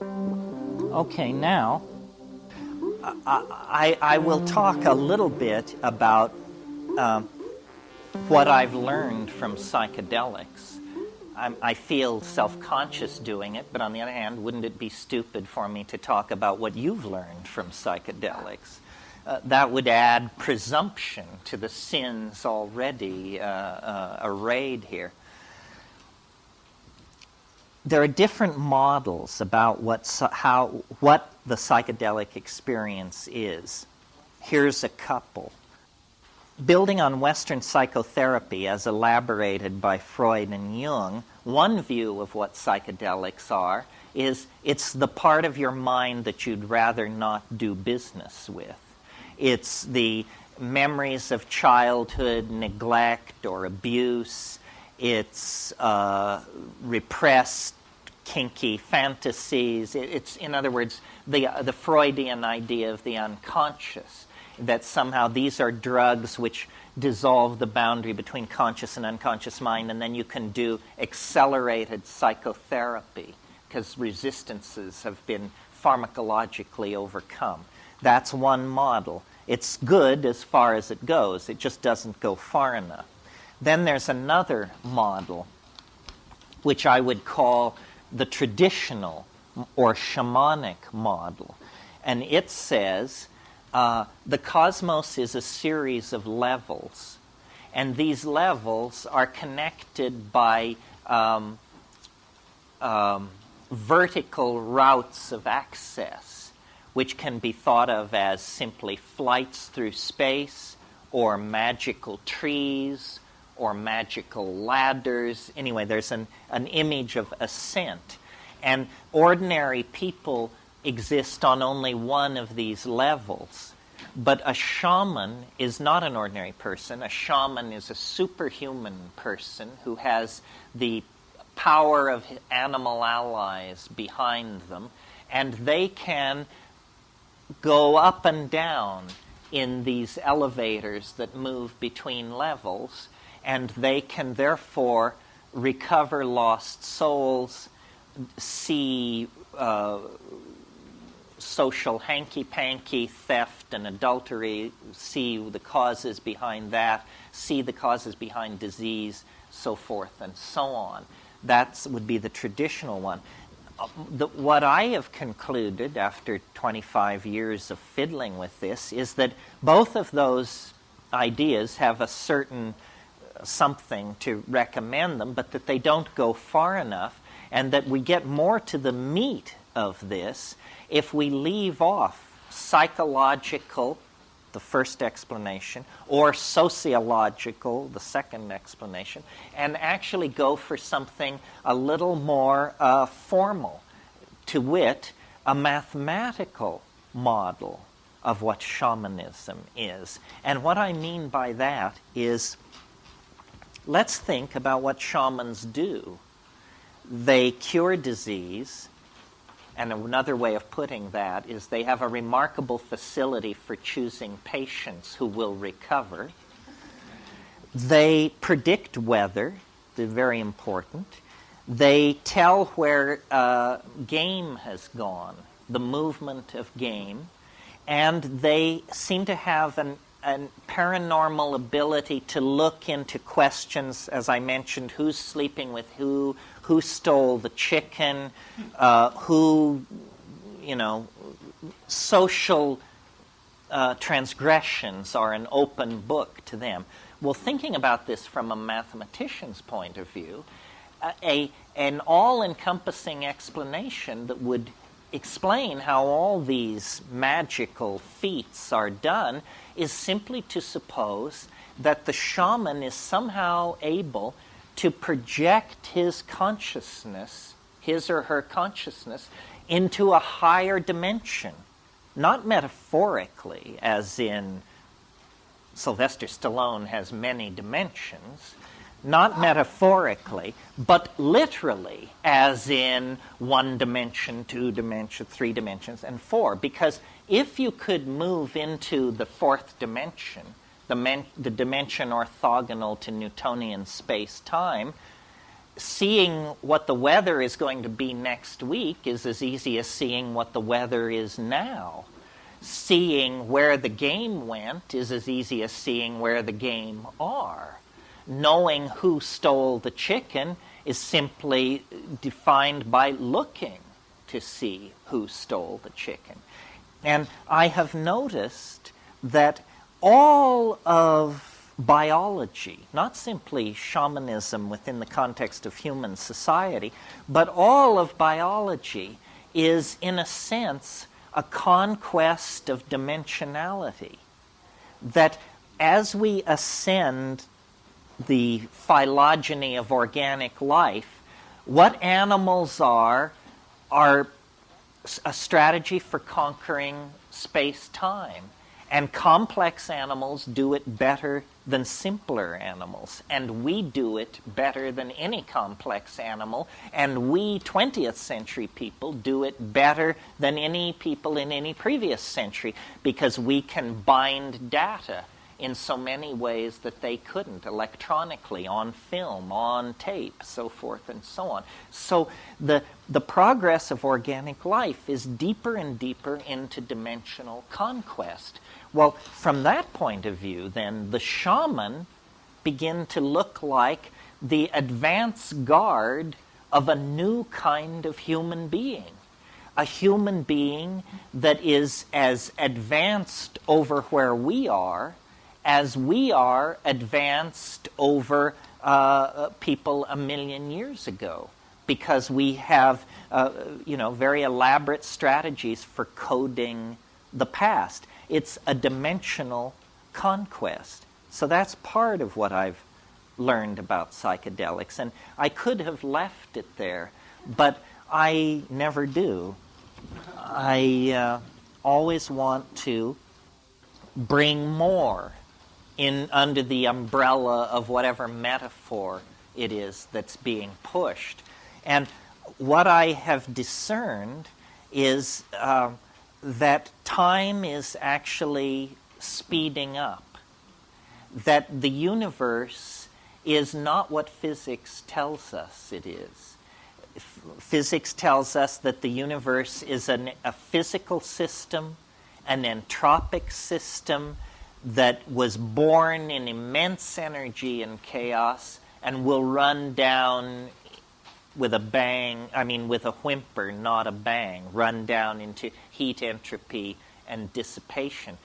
Okay, now I will talk a little bit about what I've learned from psychedelics. I feel self-conscious doing it, but on the other hand, wouldn't it be stupid for me to talk about what you've learned from psychedelics? That would add presumption to the sins already arrayed here. There are different models about what the psychedelic experience is. Here's a couple. Building on Western psychotherapy as elaborated by Freud and Jung, one view of what psychedelics are is it's the part of your mind that you'd rather not do business with. It's the memories of childhood neglect or abuse. It's repressed, kinky fantasies. It's, in other words, the Freudian idea of the unconscious, that somehow these are drugs which dissolve the boundary between conscious and unconscious mind, and then you can do accelerated psychotherapy because resistances have been pharmacologically overcome. That's one model. It's good as far as it goes. It just doesn't go far enough. Then there's another model, which I would call the traditional or shamanic model. And it says the cosmos is a series of levels. And these levels are connected by vertical routes of access, which can be thought of as simply flights through space, or magical trees, or magical ladders. Anyway, there's an image of ascent. And ordinary people exist on only one of these levels. But a shaman is not an ordinary person. A shaman is a superhuman person who has the power of animal allies behind them, and they can go up and down in these elevators that move between levels, and they can therefore recover lost souls, see social hanky-panky, theft and adultery, see the causes behind that, see the causes behind disease, so forth and so on. That would be the traditional one. What I have concluded after 25 years of fiddling with this is that both of those ideas have a certain something to recommend them, but that they don't go far enough, and that we get more to the meat of this if we leave off psychological, the first explanation, or sociological, the second explanation, and actually go for something a little more formal, to wit, a mathematical model of what shamanism is. And what I mean by that is, let's think about what shamans do. They cure disease, and another way of putting that is they have a remarkable facility for choosing patients who will recover. They predict weather, they're very important. They tell where game has gone, the movement of game, and they seem to have an paranormal ability to look into questions, as I mentioned, who's sleeping with who stole the chicken, social transgressions are an open book to them. Well, thinking about this from a mathematician's point of view, an all-encompassing explanation that would explain how all these magical feats are done is simply to suppose that the shaman is somehow able to project his consciousness, his or her consciousness, into a higher dimension. Not metaphorically, as in Sylvester Stallone has many dimensions, not metaphorically, but literally, as in 1 dimension, 2 dimensions, 3 dimensions, and 4. Because if you could move into the 4th dimension, the dimension orthogonal to Newtonian space-time, seeing what the weather is going to be next week is as easy as seeing what the weather is now. Seeing where the game went is as easy as seeing where the game are. Knowing who stole the chicken is simply defined by looking to see who stole the chicken. And I have noticed that all of biology, not simply shamanism within the context of human society, but all of biology is, in a sense, a conquest of dimensionality. That as we ascend the phylogeny of organic life, what animals are a strategy for conquering space-time. And complex animals do it better than simpler animals. And we do it better than any complex animal. And we, 20th century people, do it better than any people in any previous century because we can bind data in so many ways that they couldn't, electronically, on film, on tape, so forth and so on. So the progress of organic life is deeper and deeper into dimensional conquest. Well, from that point of view, then, the shaman begin to look like the advance guard of a new kind of human being. A human being that is as advanced over where we are as we are advanced over people a million years ago, because we have very elaborate strategies for coding the past. It's a dimensional conquest. So that's part of what I've learned about psychedelics. And I could have left it there, but I never do. I always want to bring more in under the umbrella of whatever metaphor it is that's being pushed. And what I have discerned is that time is actually speeding up. That the universe is not what physics tells us it is. Physics tells us that the universe is a physical system, an entropic system that was born in immense energy and chaos and will run down with a bang, with a whimper, not a bang, run down into heat, entropy, and dissipation.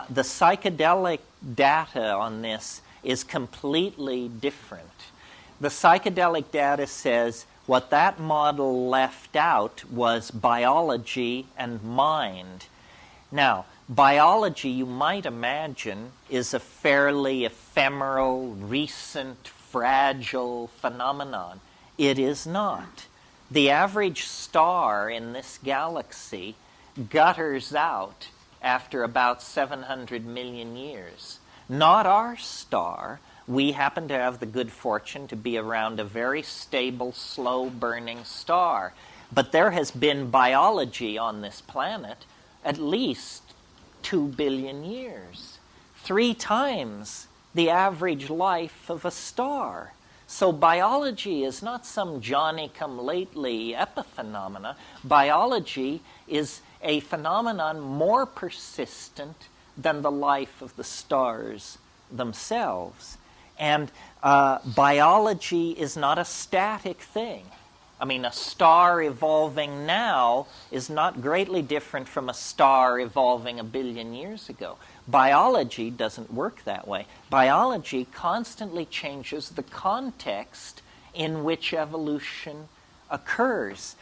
The psychedelic data on this is completely different. The psychedelic data says what that model left out was biology and mind. Now, biology, you might imagine, is a fairly ephemeral, recent, fragile phenomenon. It is not. The average star in this galaxy gutters out after about 700 million years. Not our star. We happen to have the good fortune to be around a very stable, slow-burning star. But there has been biology on this planet at least 2 billion years. 3 times the average life of a star. So biology is not some Johnny-come-lately epiphenomena. Biology is a phenomenon more persistent than the life of the stars themselves. And biology is not a static thing. A star evolving now is not greatly different from a star evolving 1 billion years ago. Biology doesn't work that way. Biology constantly changes the context in which evolution occurs.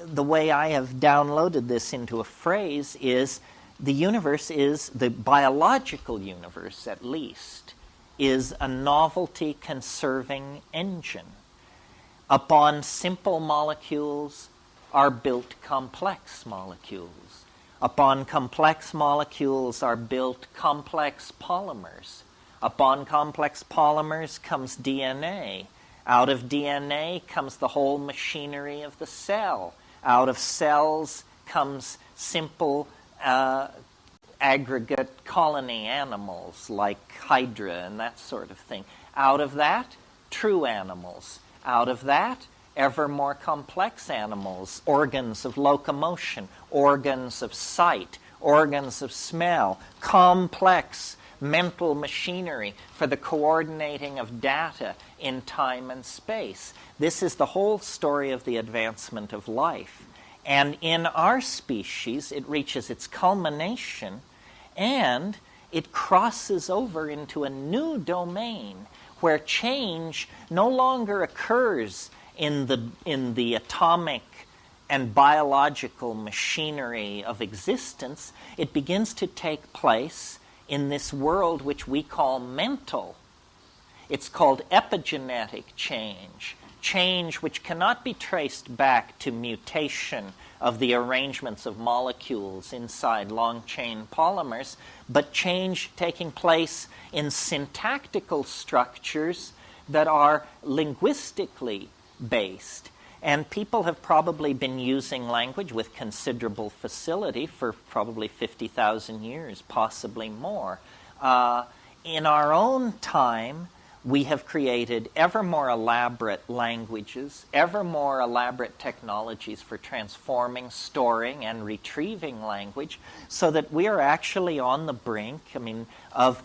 The way I have downloaded this into a phrase is the universe is, the biological universe at least, is a novelty-conserving engine. Upon simple molecules are built complex molecules. Upon complex molecules are built complex polymers. Upon complex polymers comes DNA. Out of DNA comes the whole machinery of the cell. Out of cells comes simple aggregate colony animals like Hydra and that sort of thing. Out of that, true animals. Out of that, ever more complex animals, organs of locomotion, organs of sight, organs of smell, complex mental machinery for the coordinating of data in time and space. This is the whole story of the advancement of life. And in our species, it reaches its culmination and it crosses over into a new domain where change no longer occurs in the atomic and biological machinery of existence. It begins to take place in this world which we call mental. It's called epigenetic change, change which cannot be traced back to mutation of the arrangements of molecules inside long-chain polymers, but change taking place in syntactical structures that are linguistically based. And people have probably been using language with considerable facility for probably 50,000 years, possibly more. In our own time, we have created ever more elaborate languages, ever more elaborate technologies for transforming, storing, and retrieving language, so that we are actually on the brink, of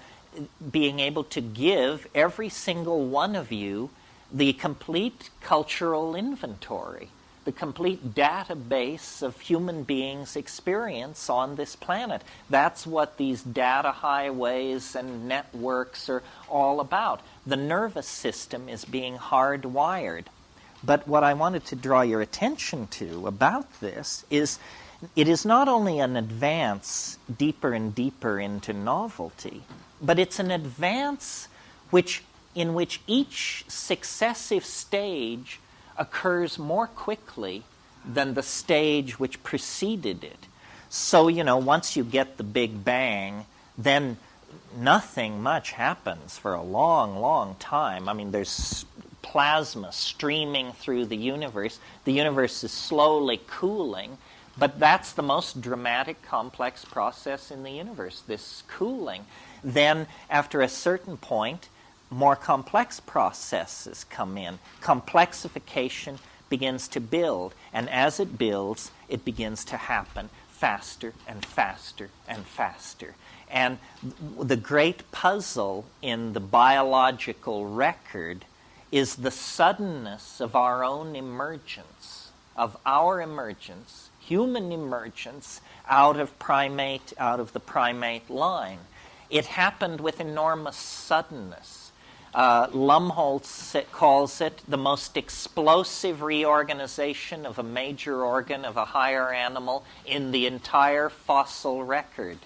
being able to give every single one of you the complete cultural inventory, the complete database of human beings' experience on this planet. That's what these data highways and networks are all about. The nervous system is being hardwired. But what I wanted to draw your attention to about this is it is not only an advance deeper and deeper into novelty, but it's an advance in which each successive stage occurs more quickly than the stage which preceded it. So, once you get the Big Bang, then nothing much happens for a long, long time. There's plasma streaming through the universe. The universe is slowly cooling, but that's the most dramatic, complex process in the universe, this cooling. Then, after a certain point, more complex processes come in. Complexification begins to build, and as it builds, it begins to happen faster and faster and faster. And the great puzzle in the biological record is the suddenness of our own emergence, human emergence out of the primate line. It happened with enormous suddenness. Lumholtz calls it the most explosive reorganization of a major organ of a higher animal in the entire fossil record.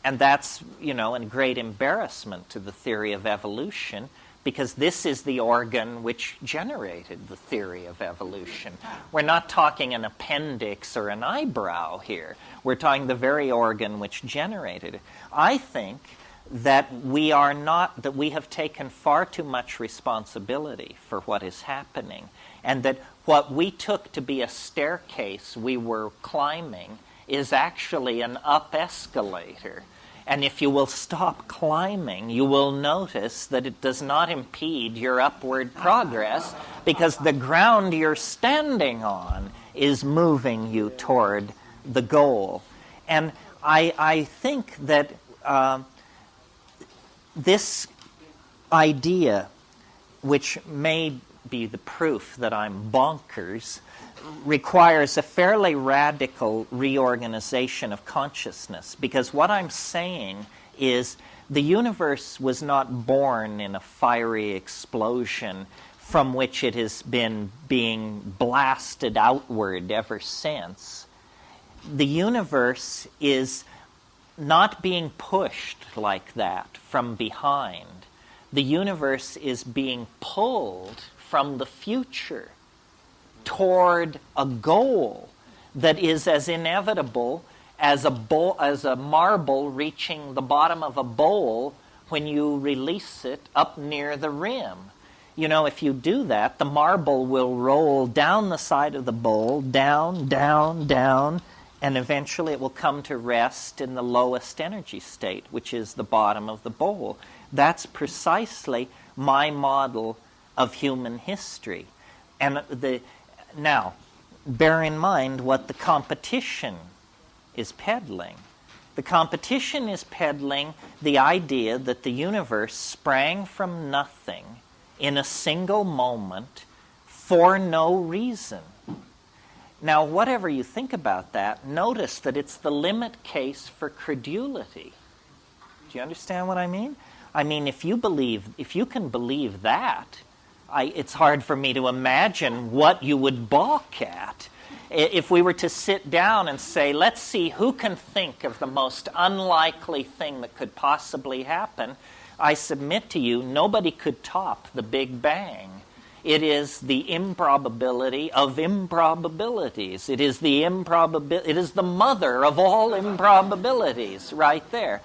And that's, a great embarrassment to the theory of evolution, because this is the organ which generated the theory of evolution. We're not talking an appendix or an eyebrow here. We're talking the very organ which generated it. I think that we have taken far too much responsibility for what is happening, and that what we took to be a staircase we were climbing is actually an up escalator. And if you will stop climbing, you will notice that it does not impede your upward progress, because the ground you're standing on is moving you toward the goal. And I think that this idea, which may be the proof that I'm bonkers, requires a fairly radical reorganization of consciousness, because what I'm saying is the universe was not born in a fiery explosion from which it has been being blasted outward ever since. The universe is not being pushed like that from behind. The universe is being pulled from the future toward a goal that is as inevitable as a marble reaching the bottom of a bowl when you release it up near the rim. If you do that, the marble will roll down the side of the bowl, down, down, down, and eventually it will come to rest in the lowest energy state, which is the bottom of the bowl. That's precisely my model of human history. And now, bear in mind what the competition is peddling. The competition is peddling the idea that the universe sprang from nothing in a single moment for no reason. Now, whatever you think about that, notice that it's the limit case for credulity. Do you understand what I mean? I mean, if you can believe that, it's hard for me to imagine what you would balk at. If we were to sit down and say, let's see who can think of the most unlikely thing that could possibly happen, I submit to you, nobody could top the Big Bang. It is the improbability of improbabilities. It is the mother of all improbabilities right there.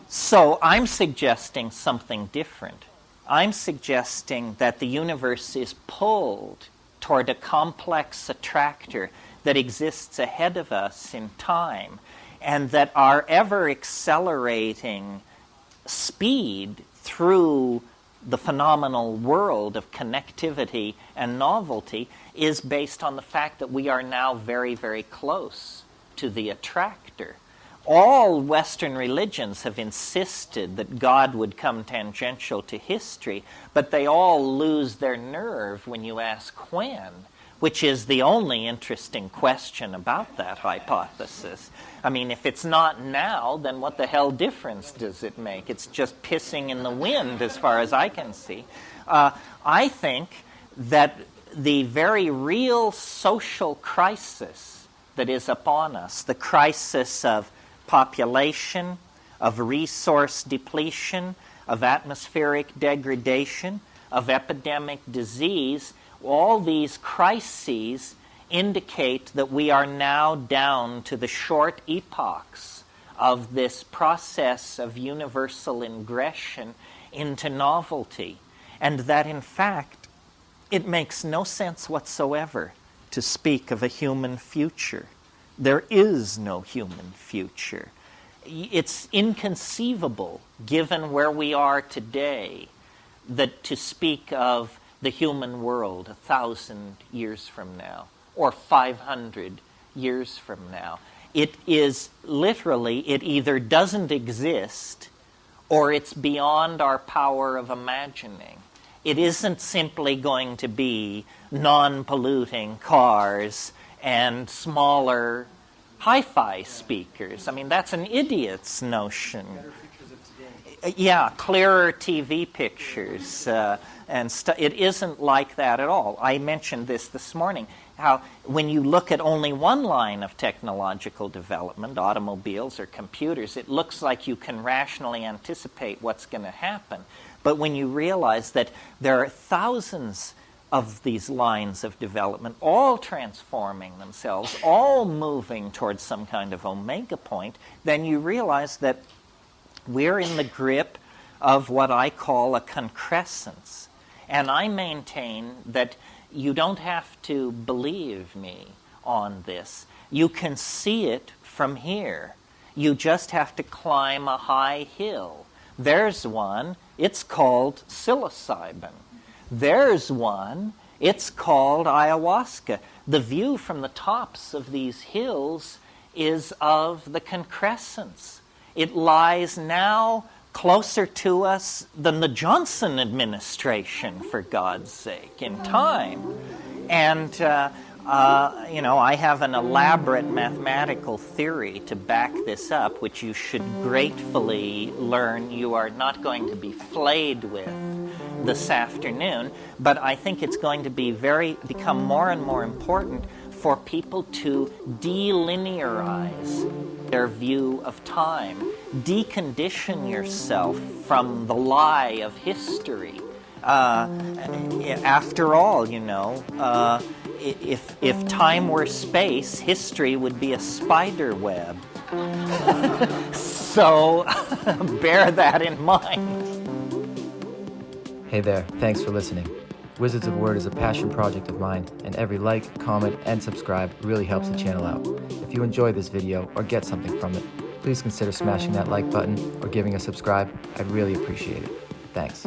So I'm suggesting something different. I'm suggesting that the universe is pulled toward a complex attractor that exists ahead of us in time, and that our ever-accelerating speed through the phenomenal world of connectivity and novelty is based on the fact that we are now very, very close to the attractor. All Western religions have insisted that God would come tangential to history, but they all lose their nerve when you ask when, which is the only interesting question about that hypothesis. I mean, if it's not now, then what the hell difference does it make? It's just pissing in the wind as far as I can see. I think that the very real social crisis that is upon us, the crisis of population, of resource depletion, of atmospheric degradation, of epidemic disease, all these crises indicate that we are now down to the short epochs of this process of universal ingression into novelty, and that in fact it makes no sense whatsoever to speak of a human future. There is no human future. It's inconceivable, given where we are today, that to speak of the human world 1,000 years from now, or 500 years from now. It is literally, it either doesn't exist, or it's beyond our power of imagining. It isn't simply going to be non-polluting cars and smaller hi-fi speakers. I mean, that's an idiot's notion. Better pictures of today. Yeah, clearer TV pictures. It isn't like that at all. I mentioned this morning, how when you look at only one line of technological development, automobiles or computers, it looks like you can rationally anticipate what's going to happen. But when you realize that there are thousands of these lines of development, all transforming themselves, all moving towards some kind of omega point, then you realize that we're in the grip of what I call a concrescence. And I maintain that you don't have to believe me on this. You can see it from here. You just have to climb a high hill. There's one, it's called psilocybin. There's one, it's called ayahuasca. The view from the tops of these hills is of the concrescence. It lies now closer to us than the Johnson administration, for God's sake, in time. And, I have an elaborate mathematical theory to back this up, which you should gratefully learn you are not going to be flayed with this afternoon, but I think it's going to become more and more important for people to delinearize their view of time. Decondition yourself from the lie of history. After all, if time were space, history would be a spider web. So bear that in mind. Hey there, thanks for listening. Wizards of Word is a passion project of mine, and every like, comment, and subscribe really helps the channel out. If you enjoy this video or get something from it, please consider smashing that like button or giving a subscribe. I'd really appreciate it. Thanks.